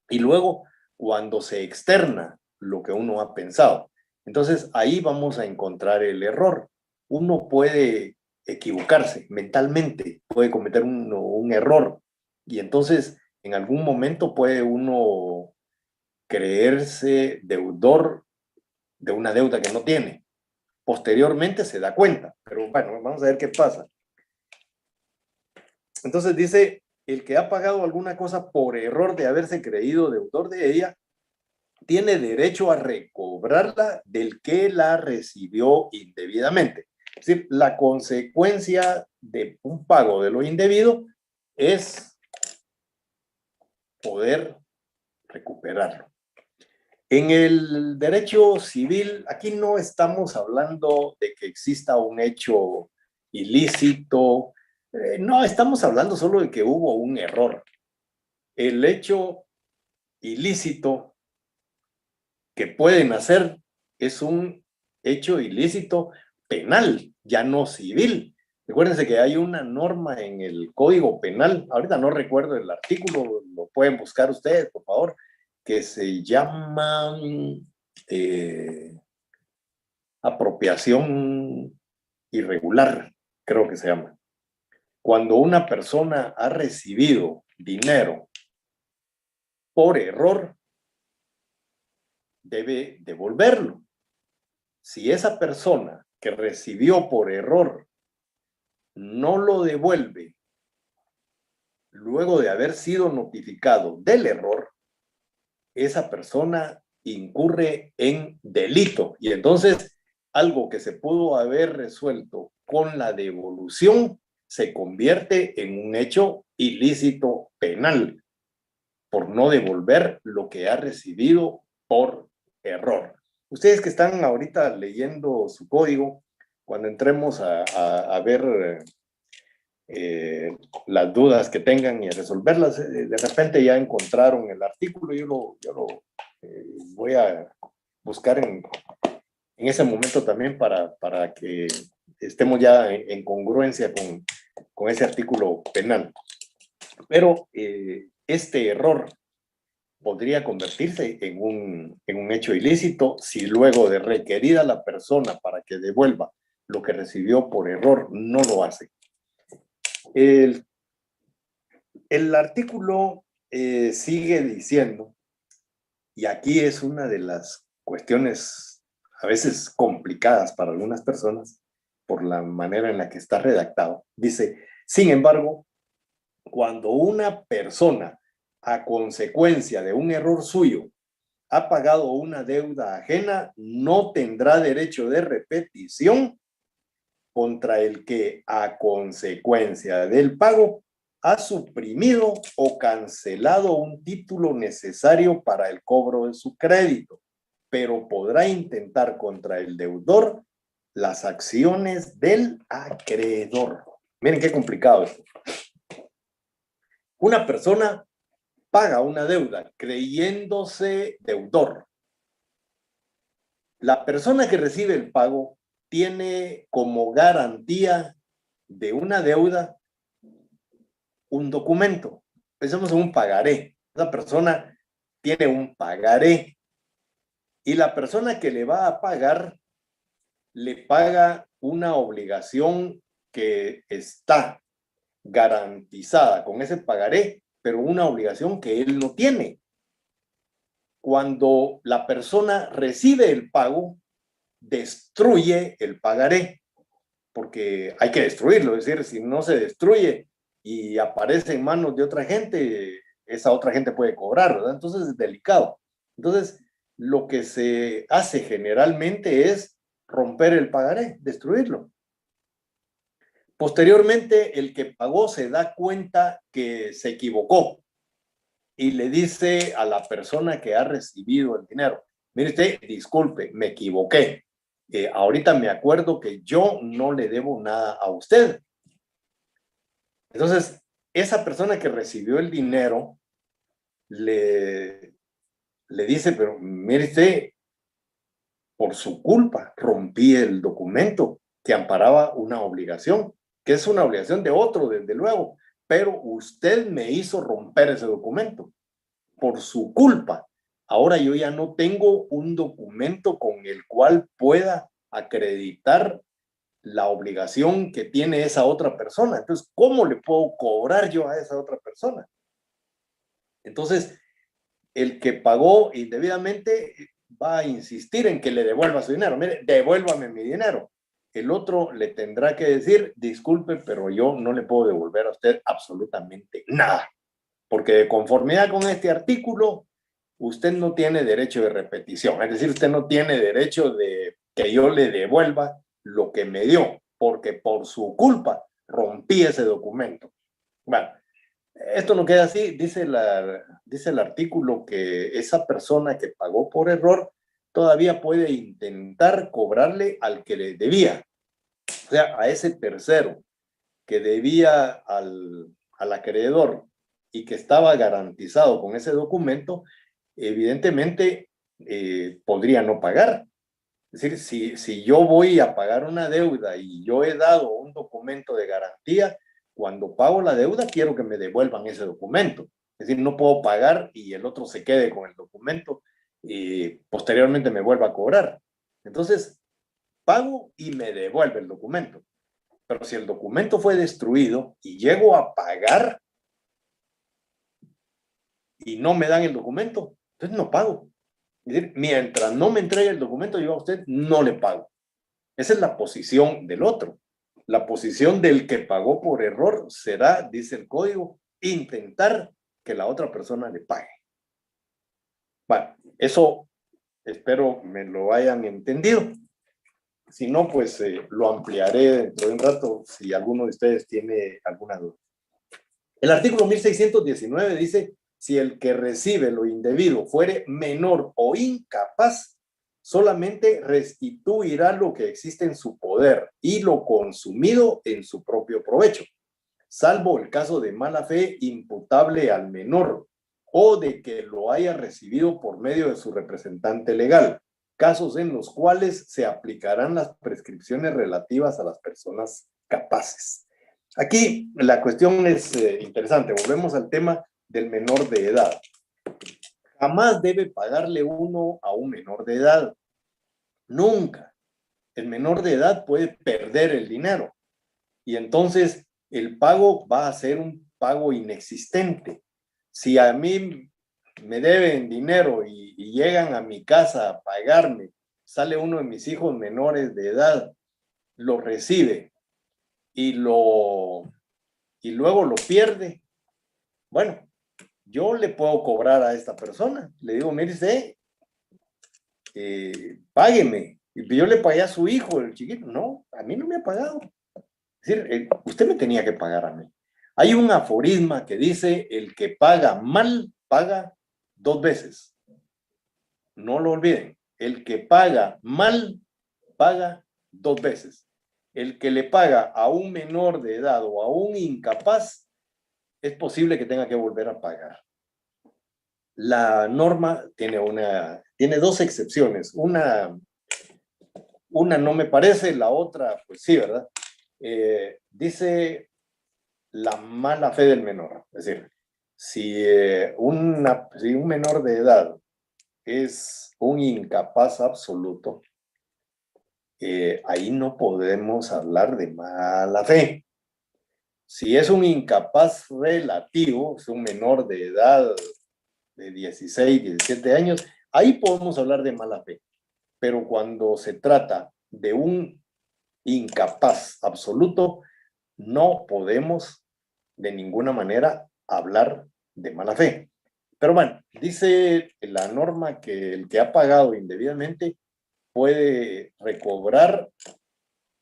Y luego, cuando se externa lo que uno ha pensado. Entonces, ahí vamos a encontrar el error. Uno puede equivocarse mentalmente, puede cometer un error. Y entonces, en algún momento puede uno creerse deudor de una deuda que no tiene. Posteriormente se da cuenta, pero bueno, vamos a ver qué pasa. Entonces dice, el que ha pagado alguna cosa por error de haberse creído deudor de ella, tiene derecho a recobrarla del que la recibió indebidamente. Es decir, la consecuencia de un pago de lo indebido es poder recuperarlo. En el derecho civil, aquí no estamos hablando de que exista un hecho ilícito, no, estamos hablando solo de que hubo un error. El hecho ilícito que pueden hacer es un hecho ilícito penal, ya no civil. Recuérdense que hay una norma en el Código Penal, ahorita no recuerdo el artículo, lo pueden buscar ustedes, por favor, que se llama apropiación irregular, creo que se llama. Cuando una persona ha recibido dinero por error, debe devolverlo. Si esa persona que recibió por error no lo devuelve luego de haber sido notificado del error, esa persona incurre en delito. Y entonces algo que se pudo haber resuelto con la devolución se convierte en un hecho ilícito penal por no devolver lo que ha recibido por error. Ustedes que están ahorita leyendo su código, cuando entremos a ver las dudas que tengan y a resolverlas, de repente ya encontraron el artículo, yo lo voy a buscar en ese momento también para que estemos ya en congruencia con ese artículo penal. Pero este error podría convertirse en un hecho ilícito si luego de requerida la persona para que devuelva lo que recibió por error, no lo hace. El artículo sigue diciendo, y aquí es una de las cuestiones a veces complicadas para algunas personas por la manera en la que está redactado. Dice, sin embargo, cuando una persona, a consecuencia de un error suyo, ha pagado una deuda ajena, no tendrá derecho de repetición contra el que, a consecuencia del pago, ha suprimido o cancelado un título necesario para el cobro de su crédito, pero podrá intentar contra el deudor las acciones del acreedor. Miren qué complicado esto. Una persona paga una deuda creyéndose deudor. La persona que recibe el pago tiene como garantía de una deuda un documento. Pensemos en un pagaré. Esa persona tiene un pagaré y la persona que le va a pagar le paga una obligación que está garantizada con ese pagaré, pero una obligación que él no tiene. Cuando la persona recibe el pago, destruye el pagaré, porque hay que destruirlo, es decir, si no se destruye y aparece en manos de otra gente, esa otra gente puede cobrar, ¿verdad? Entonces es delicado. Entonces, lo que se hace generalmente es romper el pagaré, destruirlo. Posteriormente, el que pagó se da cuenta que se equivocó y le dice a la persona que ha recibido el dinero, mire usted, disculpe, me equivoqué. Ahorita me acuerdo que yo no le debo nada a usted. Entonces, esa persona que recibió el dinero le dice, pero mire usted, por su culpa rompí el documento que amparaba una obligación, que es una obligación de otro, desde luego, pero usted me hizo romper ese documento por su culpa. Ahora yo ya no tengo un documento con el cual pueda acreditar la obligación que tiene esa otra persona. Entonces, ¿cómo le puedo cobrar yo a esa otra persona? Entonces, el que pagó indebidamente va a insistir en que le devuelva su dinero. Mire, devuélvame mi dinero. El otro le tendrá que decir, disculpe, pero yo no le puedo devolver a usted absolutamente nada, porque de conformidad con este artículo, usted no tiene derecho de repetición. Es decir, usted no tiene derecho de que yo le devuelva lo que me dio, porque por su culpa rompí ese documento. Bueno, esto no queda así. Dice el artículo que esa persona que pagó por error todavía puede intentar cobrarle al que le debía. O sea, a ese tercero que debía al acreedor y que estaba garantizado con ese documento, evidentemente podría no pagar. Es decir, si yo voy a pagar una deuda y yo he dado un documento de garantía, cuando pago la deuda quiero que me devuelvan ese documento. Es decir, no puedo pagar y el otro se quede con el documento y posteriormente me vuelva a cobrar. Entonces, pago y me devuelve el documento. Pero si el documento fue destruido y llego a pagar y no me dan el documento, entonces no pago. Es decir, mientras no me entregue el documento, yo a usted no le pago. Esa es la posición del otro. La posición del que pagó por error será, dice el código, intentar que la otra persona le pague. Bueno, eso espero me lo hayan entendido. Si no, pues lo ampliaré dentro de un rato si alguno de ustedes tiene alguna duda. El artículo 1619 dice, si el que recibe lo indebido fuere menor o incapaz, solamente restituirá lo que existe en su poder y lo consumido en su propio provecho, salvo el caso de mala fe imputable al menor o de que lo haya recibido por medio de su representante legal, casos en los cuales se aplicarán las prescripciones relativas a las personas capaces. Aquí la cuestión es interesante. Volvemos al tema del menor de edad. Jamás debe pagarle uno a un menor de edad. Nunca. el menor de edad puede perder el dinero y entonces el pago va a ser un pago inexistente. Si a mí me deben dinero y llegan a mi casa a pagarme, sale uno de mis hijos menores de edad, lo recibe y luego lo pierde, bueno, yo le puedo cobrar a esta persona. Le digo, mire usted, págueme. Y yo le pagué a su hijo, el chiquito. No, a mí no me ha pagado. Es decir, usted me tenía que pagar a mí. Hay un aforisma que dice, el que paga mal, paga 2 veces. No lo olviden. El que paga mal, paga 2 veces. El que le paga a un menor de edad o a un incapaz, es posible que tenga que volver a pagar. La norma tiene 2 excepciones. Una no me parece, la otra, pues sí, ¿verdad? Dice la mala fe del menor. Es decir, si un menor de edad es un incapaz absoluto, ahí no podemos hablar de mala fe. Si es un incapaz relativo, es un menor de edad de 16, 17 años, ahí podemos hablar de mala fe. Pero cuando se trata de un incapaz absoluto, no podemos de ninguna manera hablar de mala fe. Pero bueno, dice la norma que el que ha pagado indebidamente puede recobrar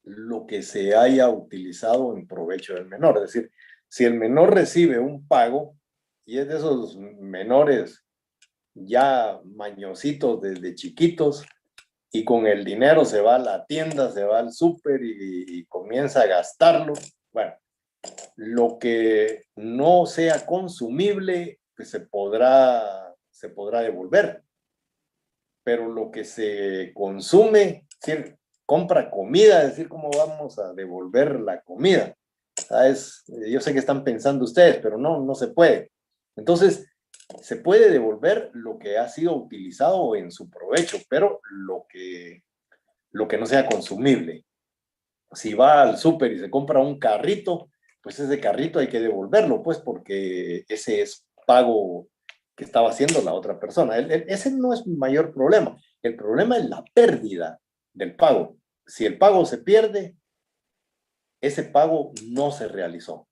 lo que se haya utilizado en provecho del menor. Es decir, si el menor recibe un pago y es de esos menores ya mañositos desde chiquitos y con el dinero se va a la tienda, se va al súper y comienza a gastarlo, bueno, lo que no sea consumible pues se podrá devolver, pero lo que se consume, es decir, compra comida, es decir, ¿cómo vamos a devolver la comida? ¿Sabes? Yo sé que están pensando ustedes, pero no se puede. Entonces, se puede devolver lo que ha sido utilizado en su provecho, pero lo que no sea consumible. Si va al súper y se compra un carrito, pues ese carrito hay que devolverlo, pues porque ese es pago que estaba haciendo la otra persona. Ese no es un mayor problema. El problema es la pérdida del pago. Si el pago se pierde, ese pago no se realizó.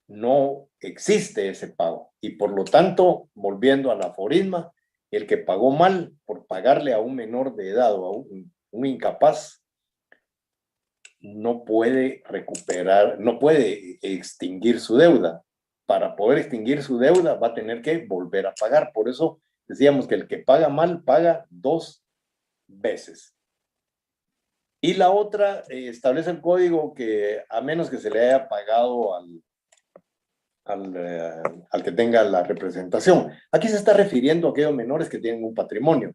No existe ese pago. Y por lo tanto, volviendo al aforisma, el que pagó mal por pagarle a un menor de edad o a un incapaz, no puede recuperar, no puede extinguir su deuda. Para poder extinguir su deuda va a tener que volver a pagar. Por eso decíamos que el que paga mal paga 2 veces. Y la otra establece el código que a menos que se le haya pagado al que tenga la representación. Aquí se está refiriendo a aquellos menores que tienen un patrimonio.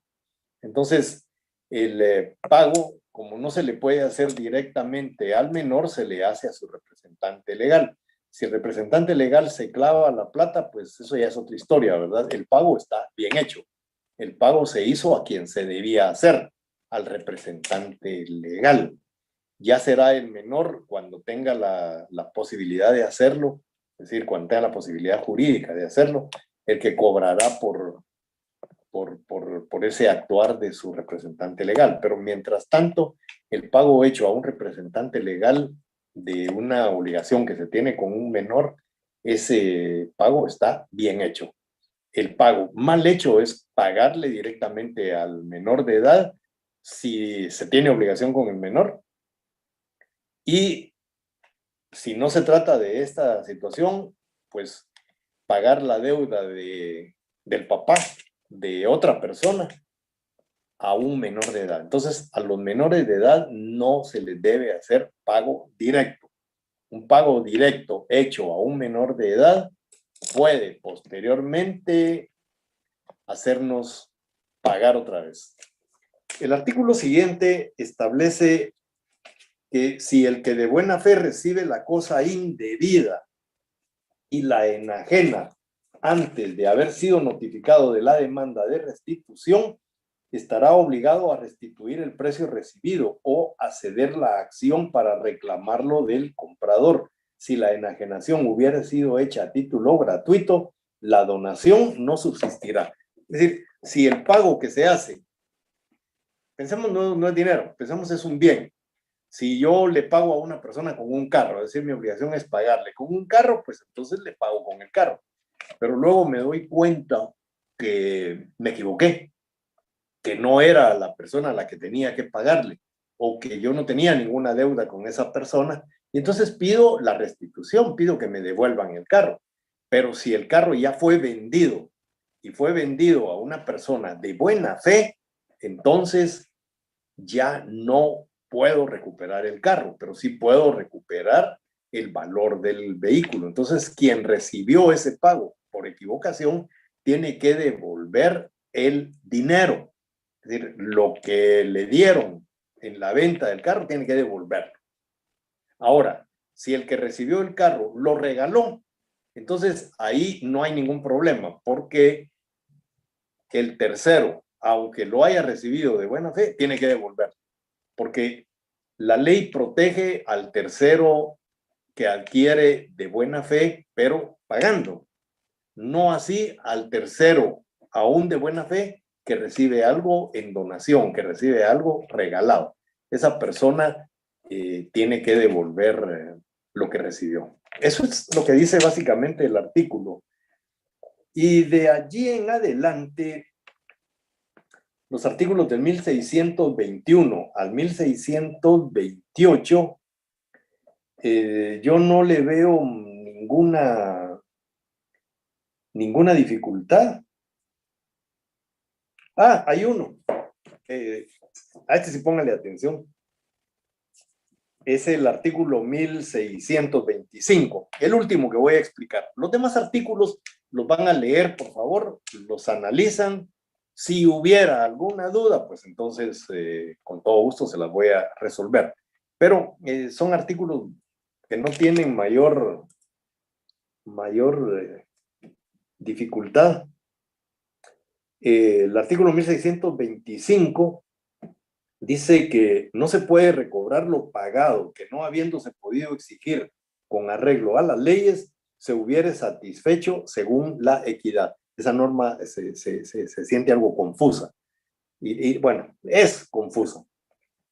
Entonces, el pago, como no se le puede hacer directamente al menor, se le hace a su representante legal. Si el representante legal se clava la plata, pues eso ya es otra historia, ¿verdad? El pago está bien hecho. El pago se hizo a quien se debía hacer, al representante legal. Ya será el menor cuando tenga la posibilidad de hacerlo, es decir, cuando tenga la posibilidad jurídica de hacerlo, el que cobrará por ese actuar de su representante legal. Pero mientras tanto, el pago hecho a un representante legal de una obligación que se tiene con un menor, ese pago está bien hecho. El pago mal hecho es pagarle directamente al menor de edad si se tiene obligación con el menor. Y si no se trata de esta situación, pues pagar la deuda del papá de otra persona a un menor de edad. Entonces, a los menores de edad no se les debe hacer pago directo. Un pago directo hecho a un menor de edad puede posteriormente hacernos pagar otra vez. El artículo siguiente establece que si el que de buena fe recibe la cosa indebida y la enajena antes de haber sido notificado de la demanda de restitución, estará obligado a restituir el precio recibido o a ceder la acción para reclamarlo del comprador. Si la enajenación hubiera sido hecha a título gratuito, la donación no subsistirá. Es decir, si el pago que se hace, pensemos no es dinero, pensemos es un bien. Si yo le pago a una persona con un carro, es decir, mi obligación es pagarle con un carro, pues entonces le pago con el carro. Pero luego me doy cuenta que me equivoqué, que no era la persona a la que tenía que pagarle, o que yo no tenía ninguna deuda con esa persona, y entonces pido la restitución, pido que me devuelvan el carro. Pero si el carro ya fue vendido y fue vendido a una persona de buena fe, entonces ya no puedo recuperar el carro, pero sí puedo recuperar el valor del vehículo. Entonces, quien recibió ese pago por equivocación tiene que devolver el dinero. Es decir, lo que le dieron en la venta del carro tiene que devolverlo. Ahora, si el que recibió el carro lo regaló, entonces ahí no hay ningún problema, porque el tercero, aunque lo haya recibido de buena fe, tiene que devolverlo, porque la ley protege al tercero que adquiere de buena fe, pero pagando. No así al tercero, aún de buena fe, que recibe algo en donación, que recibe algo regalado. Esa persona tiene que devolver lo que recibió. Eso es lo que dice básicamente el artículo. Y de allí en adelante, los artículos del 1621 al 1628, yo no le veo ninguna dificultad. Ah, hay uno. A este sí póngale atención. Es el artículo 1625, el último que voy a explicar. Los demás artículos los van a leer, por favor, los analizan. Si hubiera alguna duda, pues entonces con todo gusto se las voy a resolver. Pero son artículos que no tienen mayor dificultad. El artículo 1625 dice que no se puede recobrar lo pagado, que no habiéndose podido exigir con arreglo a las leyes, se hubiere satisfecho según la equidad. Esa norma se siente algo confusa. Y bueno, es confusa.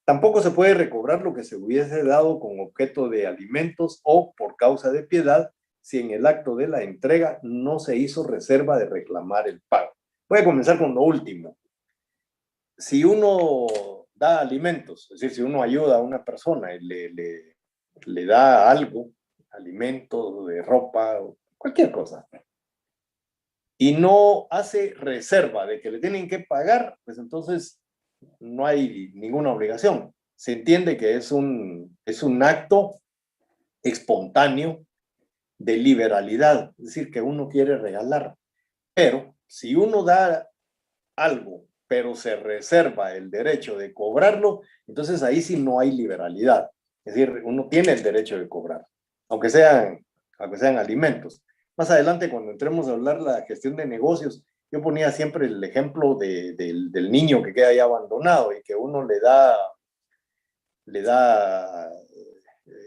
Tampoco se puede recobrar lo que se hubiese dado con objeto de alimentos o por causa de piedad si en el acto de la entrega no se hizo reserva de reclamar el pago. Voy a comenzar con lo último. Si uno da alimentos, es decir, si uno ayuda a una persona y le da algo, alimentos, de ropa, cualquier cosa, y no hace reserva de que le tienen que pagar, pues entonces no hay ninguna obligación. Se entiende que es un acto espontáneo de liberalidad, es decir, que uno quiere regalar. Pero si uno da algo, pero se reserva el derecho de cobrarlo, entonces ahí sí no hay liberalidad. Es decir, uno tiene el derecho de cobrar, aunque sean alimentos. Más adelante, cuando entremos a hablar de la gestión de negocios, yo ponía siempre el ejemplo del niño que queda ahí abandonado y que uno le da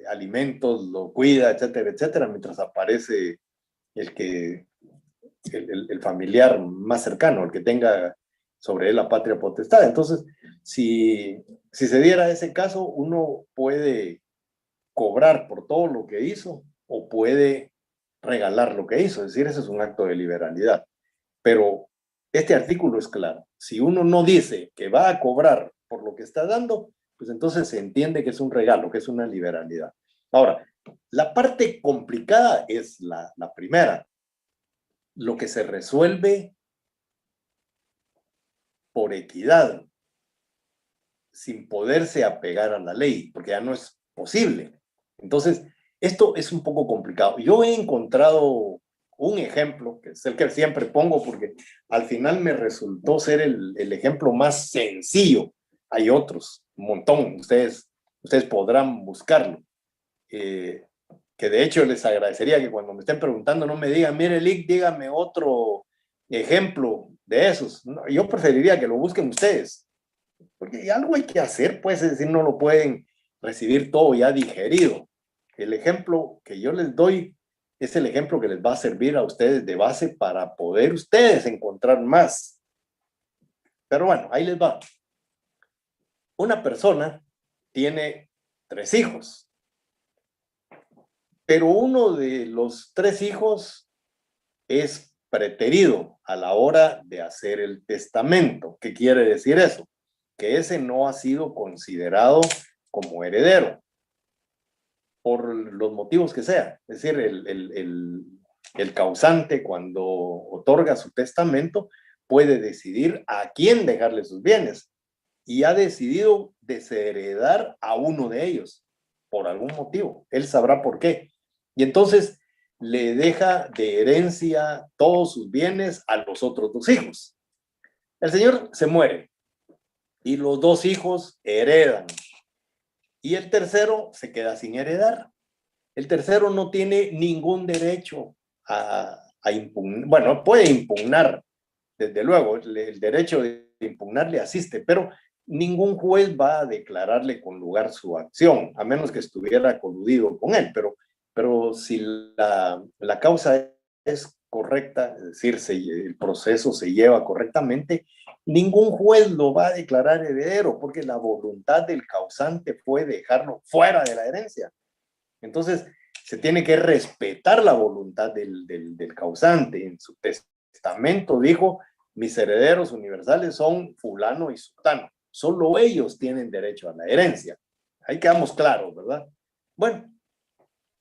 alimentos, lo cuida, etcétera, etcétera, mientras aparece el familiar más cercano, el que tenga sobre él la patria potestad. Entonces, si se diera ese caso, uno puede cobrar por todo lo que hizo o puede regalar lo que hizo, es decir, ese es un acto de liberalidad. Pero este artículo es claro, si uno no dice que va a cobrar por lo que está dando, pues entonces se entiende que es un regalo, que es una liberalidad. Ahora, la parte complicada es la primera, lo que se resuelve por equidad, sin poderse apegar a la ley, porque ya no es posible. Entonces, esto es un poco complicado. Yo he encontrado un ejemplo, que es el que siempre pongo, porque al final me resultó ser el ejemplo más sencillo. Hay otros, un montón, ustedes podrán buscarlo. Que de hecho les agradecería que cuando me estén preguntando no me digan, mire, Lick, dígame otro ejemplo de esos. No, yo preferiría que lo busquen ustedes, porque algo hay que hacer, pues, es decir, no lo pueden recibir todo ya digerido. El ejemplo que yo les doy es el ejemplo que les va a servir a ustedes de base para poder ustedes encontrar más. Pero bueno, ahí les va. Una persona tiene 3 hijos, pero uno de los 3 hijos es preterido a la hora de hacer el testamento. ¿Qué quiere decir eso? Que ese no ha sido considerado como heredero, por los motivos que sea. Es decir, el causante, cuando otorga su testamento, puede decidir a quién dejarle sus bienes y ha decidido desheredar a uno de ellos por algún motivo. Él sabrá por qué. Y entonces le deja de herencia todos sus bienes a los otros 2 hijos. El señor se muere y los 2 hijos heredan y el tercero se queda sin heredar. El tercero no tiene ningún derecho a impugnar, bueno, puede impugnar, desde luego, el derecho de impugnar le asiste, pero ningún juez va a declararle con lugar su acción, a menos que estuviera coludido con él, pero si la causa es correcta, es decir, el proceso se lleva correctamente, ningún juez lo va a declarar heredero, porque la voluntad del causante fue dejarlo fuera de la herencia. Entonces, se tiene que respetar la voluntad del causante. En su testamento dijo, mis herederos universales son fulano y sutano. Solo ellos tienen derecho a la herencia. Ahí quedamos claros, ¿verdad? Bueno,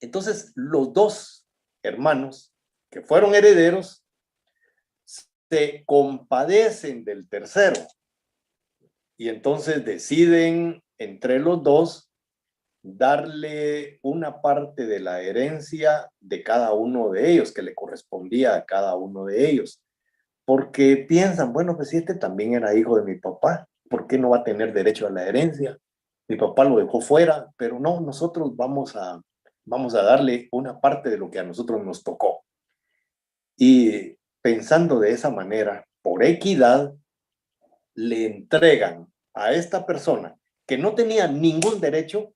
entonces los 2 hermanos que fueron herederos se compadecen del tercero y entonces deciden entre los 2 darle una parte de la herencia de cada uno de ellos, que le correspondía a cada uno de ellos. Porque piensan, bueno, pues si este también era hijo de mi papá, ¿por qué no va a tener derecho a la herencia? Mi papá lo dejó fuera, pero no, nosotros vamos a darle una parte de lo que a nosotros nos tocó. Y pensando de esa manera, por equidad, le entregan a esta persona que no tenía ningún derecho,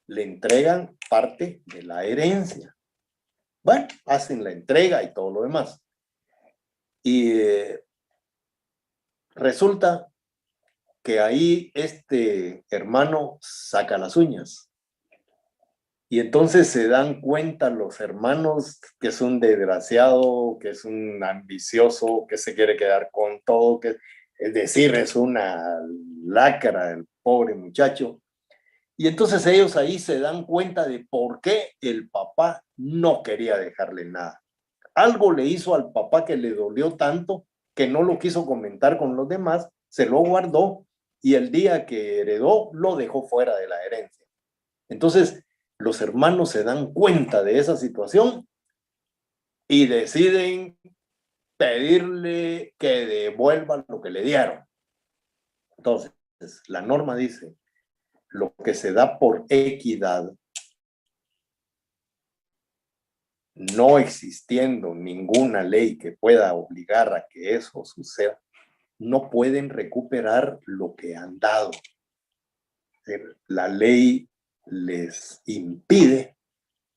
le entregan parte de la herencia. Bueno, hacen la entrega y todo lo demás. Y resulta que ahí este hermano saca las uñas. Y entonces se dan cuenta los hermanos que es un desgraciado, que es un ambicioso, que se quiere quedar con todo, que es decir, es una lacra el pobre muchacho. Y entonces ellos ahí se dan cuenta de por qué el papá no quería dejarle nada. Algo le hizo al papá que le dolió tanto que no lo quiso comentar con los demás, se lo guardó y el día que heredó lo dejó fuera de la herencia. Entonces los hermanos se dan cuenta de esa situación y deciden pedirle que devuelvan lo que le dieron. Entonces, la norma dice, lo que se da por equidad, no existiendo ninguna ley que pueda obligar a que eso suceda, no pueden recuperar lo que han dado. La ley les impide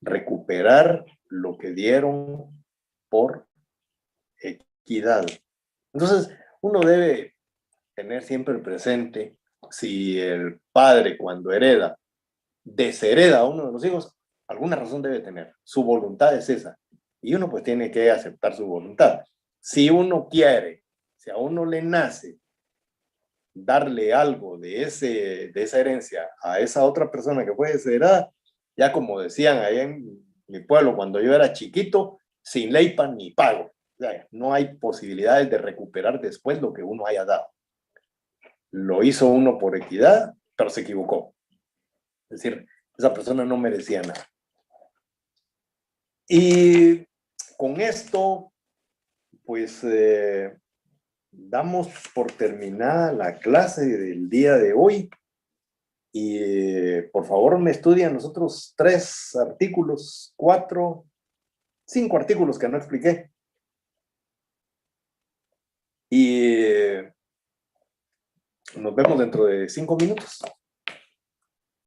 recuperar lo que dieron por equidad. Entonces, uno debe tener siempre presente, si el padre cuando hereda, deshereda a uno de los hijos, alguna razón debe tener. Su voluntad es esa. Y uno pues tiene que aceptar su voluntad. Si uno quiere, si a uno le nace darle algo de esa herencia a esa otra persona que fue desheredada, ya como decían ahí en mi pueblo cuando yo era chiquito, sin ley pan ni pago. O sea, no hay posibilidades de recuperar después lo que uno haya dado. Lo hizo uno por equidad, pero se equivocó. Es decir, esa persona no merecía nada. Y con esto, pues damos por terminada la clase del día de hoy. Y por favor me estudian los otros 3 artículos, 4, 5 artículos que no expliqué. Y nos vemos dentro de 5 minutos.